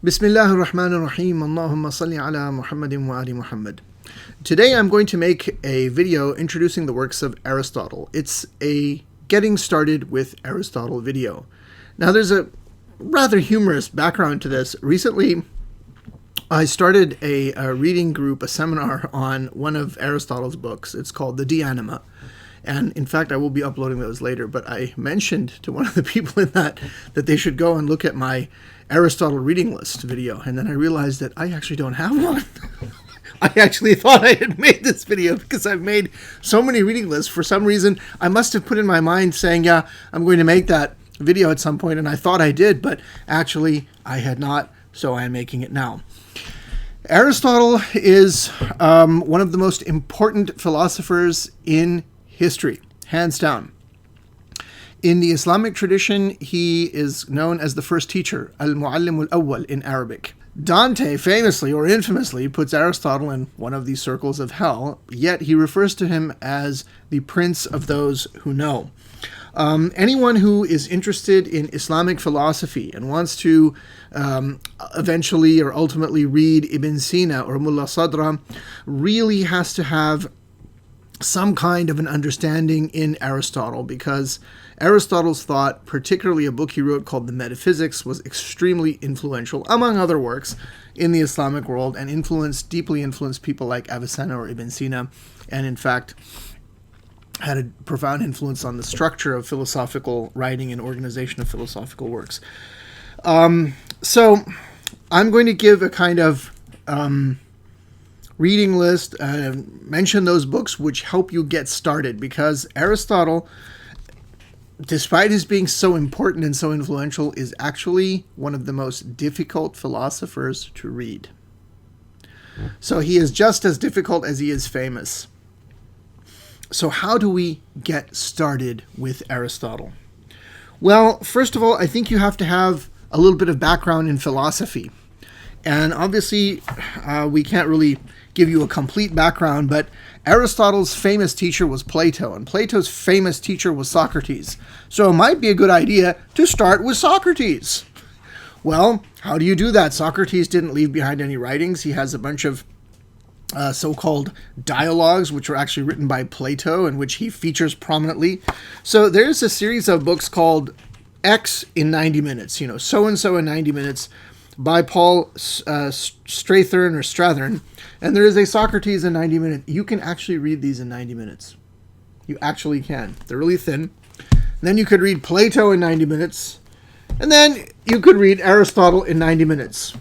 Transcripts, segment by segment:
Bismillah ar-Rahman ar-Rahim. Allahumma salli ala Muhammadin wa ali Muhammad. Today I'm going to make a video introducing the works of Aristotle. It's a getting started with Aristotle video. Now there's a rather humorous background to this. Recently I started a reading group, a seminar on one of Aristotle's books. It's called The De Anima. And in fact, I will be uploading those later, but I mentioned to one of the people in that they should go and look at my Aristotle reading list video. And then I realized that I actually don't have one. I actually thought I had made this video because I've made so many reading lists. For some reason, I must have put in my mind saying, yeah, I'm going to make that video at some point, and I thought I did, but actually I had not, so I am making it now. Aristotle is one of the most important philosophers in history, hands down. In the Islamic tradition, he is known as the first teacher, al-Muallim al-Awwal in Arabic. Dante famously or infamously puts Aristotle in one of these circles of hell, yet he refers to him as the prince of those who know. Anyone who is interested in Islamic philosophy and wants to eventually or ultimately read Ibn Sina or Mullah Sadra really has to have some kind of an understanding in Aristotle, because Aristotle's thought, particularly a book he wrote called the Metaphysics, was extremely influential, among other works, in the Islamic world, and deeply influenced people like Avicenna or Ibn Sina, and in fact had a profound influence on the structure of philosophical writing and organization of philosophical works. So I'm going to give a kind of reading list, mention those books which help you get started, because Aristotle, despite his being so important and so influential, is actually one of the most difficult philosophers to read. So he is just as difficult as he is famous. So how do we get started with Aristotle? Well, first of all, I think you have to have a little bit of background in philosophy. And obviously, we can't really give you a complete background, but Aristotle's famous teacher was Plato, and Plato's famous teacher was Socrates. So it might be a good idea to start with Socrates. Well, how do you do that? Socrates didn't leave behind any writings. He has a bunch of so-called dialogues, which were actually written by Plato, in which he features prominently. So there's a series of books called X in 90 minutes, so-and-so in 90 minutes, by Paul Strathern, and there is a Socrates in 90 minutes. You can actually read these in 90 minutes. You actually can. They're really thin. And then you could read Plato in 90 minutes, and then you could read Aristotle in 90 minutes.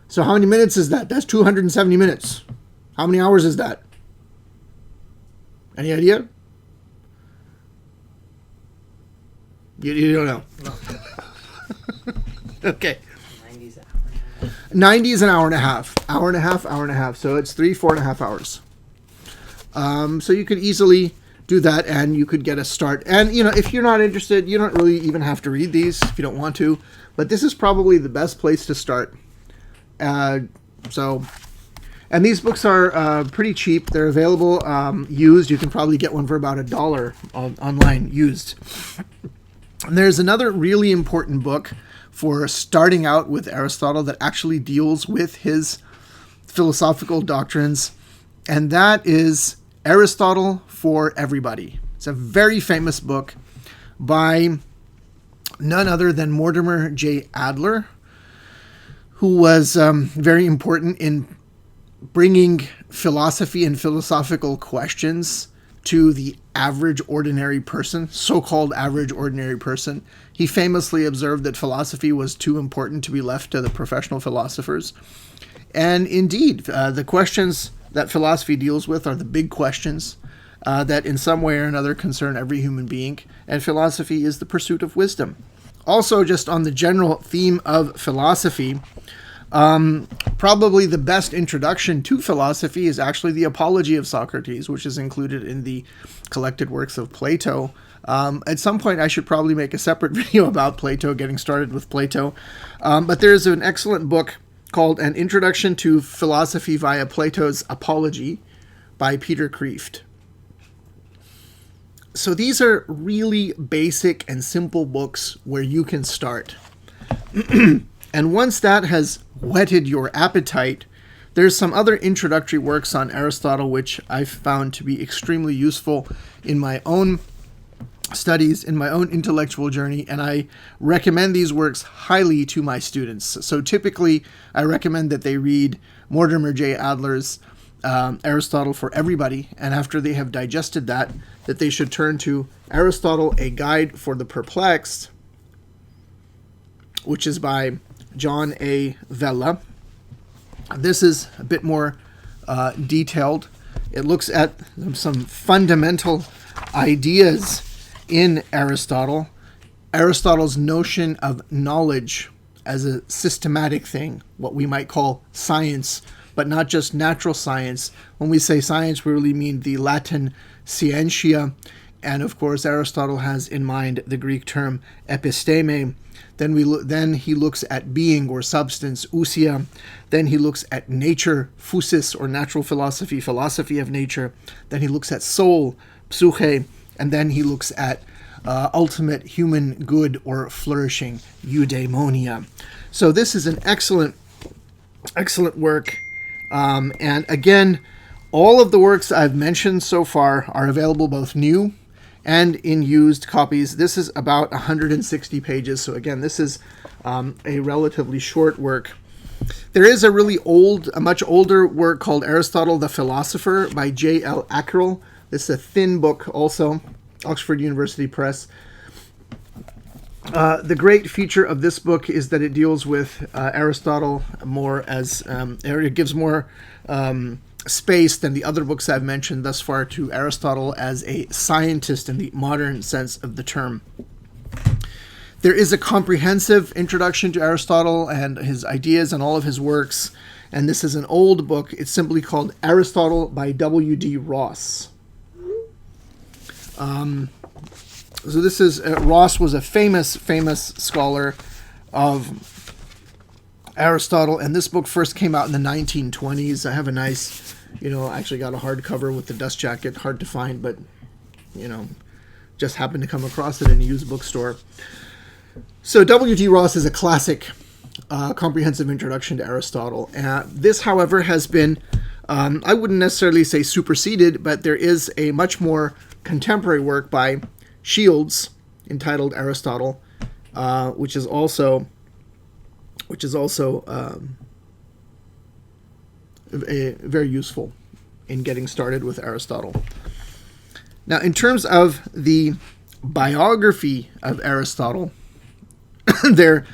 So how many minutes is that? That's 270 minutes. How many hours is that? Any idea? You don't know. No. Okay. 90 is an hour and a half. Hour and a half. So it's 4.5 hours. So you could easily do that, and you could get a start. And, if you're not interested, you don't really even have to read these if you don't want to. But this is probably the best place to start. And these books are pretty cheap. They're available used. You can probably get one for about $1 online used. And there's another really important book for starting out with Aristotle that actually deals with his philosophical doctrines, and that is Aristotle for Everybody. It's a very famous book by none other than Mortimer J. Adler, who was very important in bringing philosophy and philosophical questions to the average ordinary person, so-called average ordinary person. He famously observed that philosophy was too important to be left to the professional philosophers. And indeed, the questions that philosophy deals with are the big questions that in some way or another concern every human being, and philosophy is the pursuit of wisdom. Also, just on the general theme of philosophy, probably the best introduction to philosophy is actually the Apology of Socrates, which is included in the collected works of Plato. At some point, I should probably make a separate video about Plato, getting started with Plato. But there's an excellent book called An Introduction to Philosophy via Plato's Apology by Peter Kreeft. So these are really basic and simple books where you can start. And once that has whetted your appetite, there's some other introductory works on Aristotle which I've found to be extremely useful in my own studies, in my own intellectual journey, and I recommend these works highly to my students. So typically, I recommend that they read Mortimer J. Adler's Aristotle for Everybody, and after they have digested that they should turn to Aristotle, A Guide for the Perplexed, which is by John A. Vella. This is a bit more detailed. It looks at some fundamental ideas in Aristotle, Aristotle's notion of knowledge as a systematic thing, what we might call science, but not just natural science. When we say science, we really mean the Latin scientia, and of course Aristotle has in mind the Greek term episteme. Then he looks at being or substance, ousia. Then he looks at nature, physis, or natural philosophy, philosophy of nature. Then he looks at soul, psyche. And then he looks at ultimate human good or flourishing, eudaimonia. So this is an excellent work. And again, all of the works I've mentioned so far are available both new and in used copies. This is about 160 pages. So again, this is a relatively short work. There is a much older work called Aristotle the Philosopher by J.L. Ackerell. This is a thin book also, Oxford University Press. The great feature of this book is that it deals with Aristotle more as, or it gives more space than the other books I've mentioned thus far to Aristotle as a scientist in the modern sense of the term. There is a comprehensive introduction to Aristotle and his ideas and all of his works, and this is an old book. It's simply called Aristotle by W.D. Ross. So this is, Ross was a famous scholar of Aristotle, and this book first came out in the 1920s. I have a nice, I actually got a hardcover with the dust jacket, hard to find, but, just happened to come across it in a used bookstore. So W.D. Ross is a classic comprehensive introduction to Aristotle. This, however, has been, I wouldn't necessarily say superseded, but there is a much more contemporary work by Shields entitled Aristotle, which is also very useful in getting started with Aristotle. Now, in terms of the biography of Aristotle, there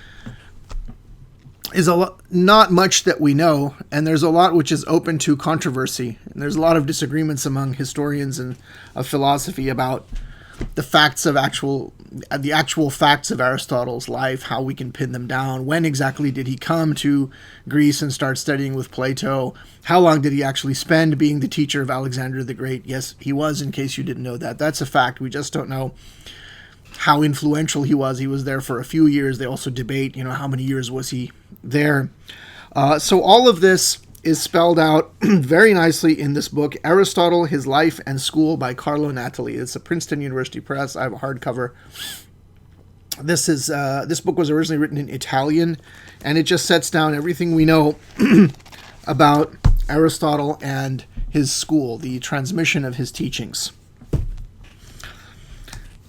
is not much that we know, and there's a lot which is open to controversy. And there's a lot of disagreements among historians and of philosophy about the actual facts of Aristotle's life, how we can pin them down, when exactly did he come to Greece and start studying with Plato, how long did he actually spend being the teacher of Alexander the Great? Yes, he was, in case you didn't know that. That's a fact. We just don't know how influential he was. He was there for a few years. They also debate, how many years was he there. So all of this is spelled out very nicely in this book, Aristotle, His Life and School by Carlo Natali. It's a Princeton University Press. I have a hardcover. This book was originally written in Italian, and it just sets down everything we know about Aristotle and his school, the transmission of his teachings.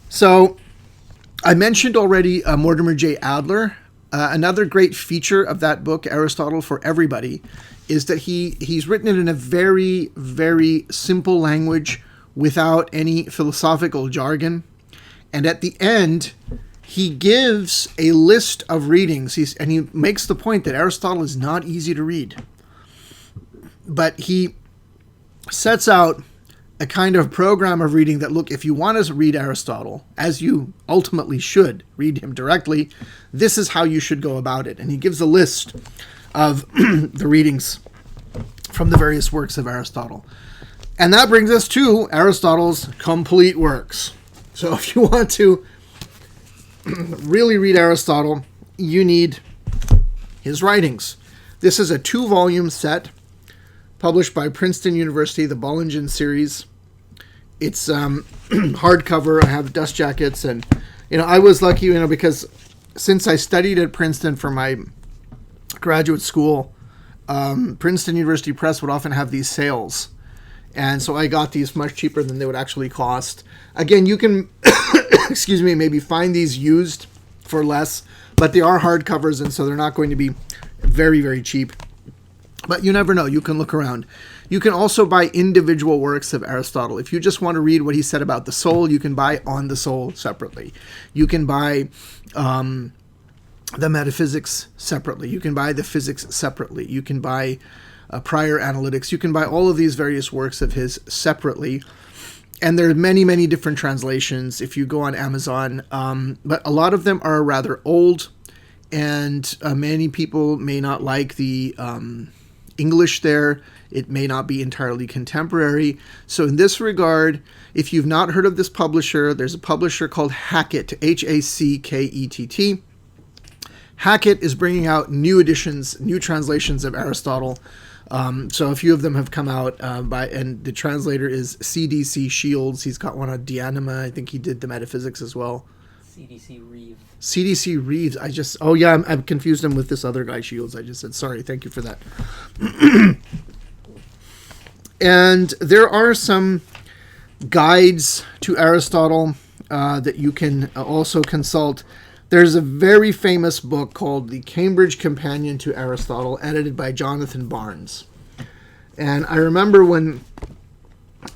So I mentioned already Mortimer J. Adler. Another great feature of that book, Aristotle for Everybody, is that he's written it in a very, very simple language without any philosophical jargon. And at the end, he gives a list of readings. And he makes the point that Aristotle is not easy to read. But he sets out a kind of program of reading that, look, if you want to read Aristotle, as you ultimately should read him directly, this is how you should go about it. And he gives a list of the readings from the various works of Aristotle. And that brings us to Aristotle's complete works. So if you want to really read Aristotle, you need his writings. This is a 2-volume set published by Princeton University, the Bollingen series. It's hardcover. I have dust jackets, and I was lucky, because since I studied at Princeton for my graduate school, Princeton University Press would often have these sales. And so I got these much cheaper than they would actually cost. Again, you can, excuse me, maybe find these used for less, but they are hardcovers, and so they're not going to be very, very cheap. But you never know. You can look around. You can also buy individual works of Aristotle. If you just want to read what he said about the soul, you can buy On the Soul separately. You can buy the Metaphysics separately. You can buy the Physics separately. You can buy Prior Analytics. You can buy all of these various works of his separately. And there are many, many different translations if you go on Amazon. But a lot of them are rather old, and many people may not like the English there. It may not be entirely contemporary. So in this regard, if you've not heard of this publisher, there's a publisher called Hackett, Hackett. Hackett is bringing out new editions, new translations of Aristotle. So a few of them have come out and the translator is C.D.C. Shields. He's got one on Dianima. I think he did the Metaphysics as well. C.D.C. Reeves. C.D.C. Reeves. I've confused him with this other guy, Shields. I just said, sorry, thank you for that. And there are some guides to Aristotle that you can also consult. There's a very famous book called The Cambridge Companion to Aristotle, edited by Jonathan Barnes. And I remember when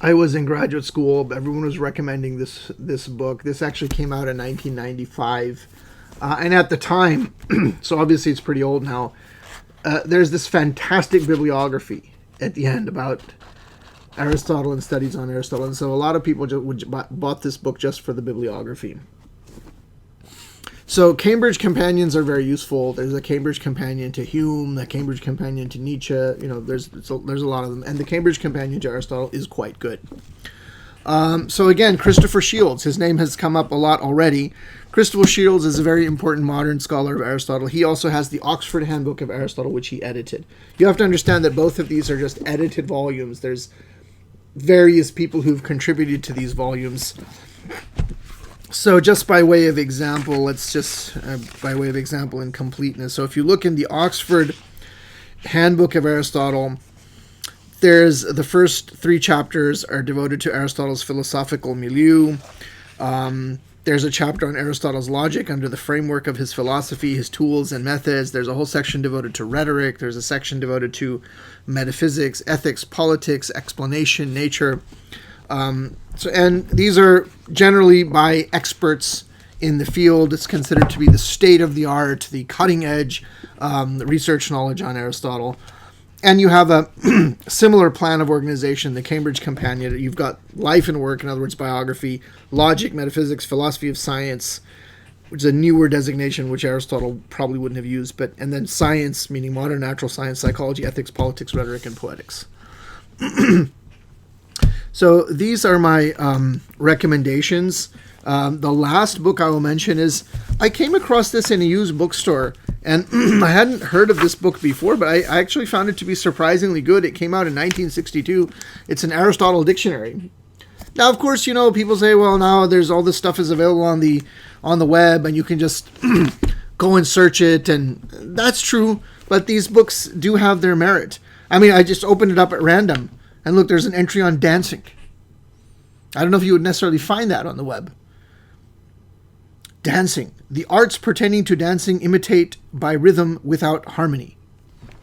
I was in graduate school, everyone was recommending this book. This actually came out in 1995. And at the time, so obviously it's pretty old now, there's this fantastic bibliography at the end about Aristotle and studies on Aristotle. And so a lot of people bought this book just for the bibliography. So Cambridge Companions are very useful. There's a Cambridge Companion to Hume, the Cambridge Companion to Nietzsche. There's a lot of them. And the Cambridge Companion to Aristotle is quite good. So again, Christopher Shields. His name has come up a lot already. Christopher Shields is a very important modern scholar of Aristotle. He also has the Oxford Handbook of Aristotle, which he edited. You have to understand that both of these are just edited volumes. There's various people who've contributed to these volumes. So just by way of example, by way of example and completeness. So if you look in the Oxford Handbook of Aristotle, there's the first 3 chapters are devoted to Aristotle's philosophical milieu. There's a chapter on Aristotle's logic under the framework of his philosophy, his tools and methods. There's a whole section devoted to rhetoric. There's a section devoted to metaphysics, ethics, politics, explanation, nature. And these are generally by experts in the field. It's considered to be the state of the art, the cutting edge research knowledge on Aristotle. And you have a similar plan of organization, the Cambridge Companion. You've got life and work, in other words, biography, logic, metaphysics, philosophy of science, which is a newer designation, which Aristotle probably wouldn't have used, and then science, meaning modern natural science, psychology, ethics, politics, rhetoric, and poetics. So these are my recommendations. The last book I will mention is, I came across this in a used bookstore, and I hadn't heard of this book before, but I actually found it to be surprisingly good. It came out in 1962. It's an Aristotle dictionary. Now, of course, people say, well, now there's all this stuff is available on the web, and you can just go and search it, and that's true, but these books do have their merit. I mean, I just opened it up at random, and look, there's an entry on dancing. I don't know if you would necessarily find that on the web. Dancing. The arts pertaining to dancing imitate by rhythm without harmony.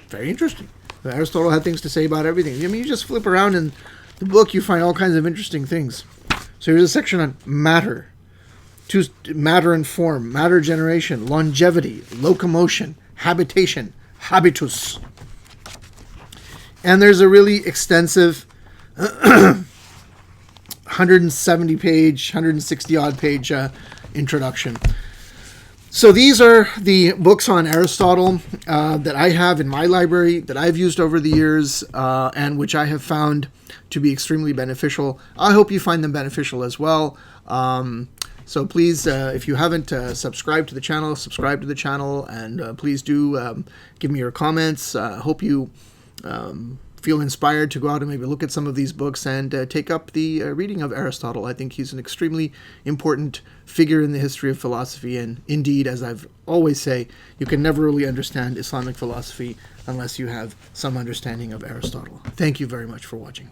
Very interesting. Aristotle had things to say about everything. I mean, you just flip around in the book, you find all kinds of interesting things. So here's a section on matter. Matter and form, matter generation, longevity, locomotion, habitation, habitus. And there's a really extensive 170-page, 160-odd page introduction. So these are the books on Aristotle that I have in my library, that I've used over the years, and which I have found to be extremely beneficial. I hope you find them beneficial as well. So please, if you haven't subscribed to the channel, subscribe to the channel, and please do give me your comments. Hope you feel inspired to go out and maybe look at some of these books and take up the reading of Aristotle. I think he's an extremely important figure in the history of philosophy, and indeed, as I've always say, you can never really understand Islamic philosophy unless you have some understanding of Aristotle. Thank you very much for watching.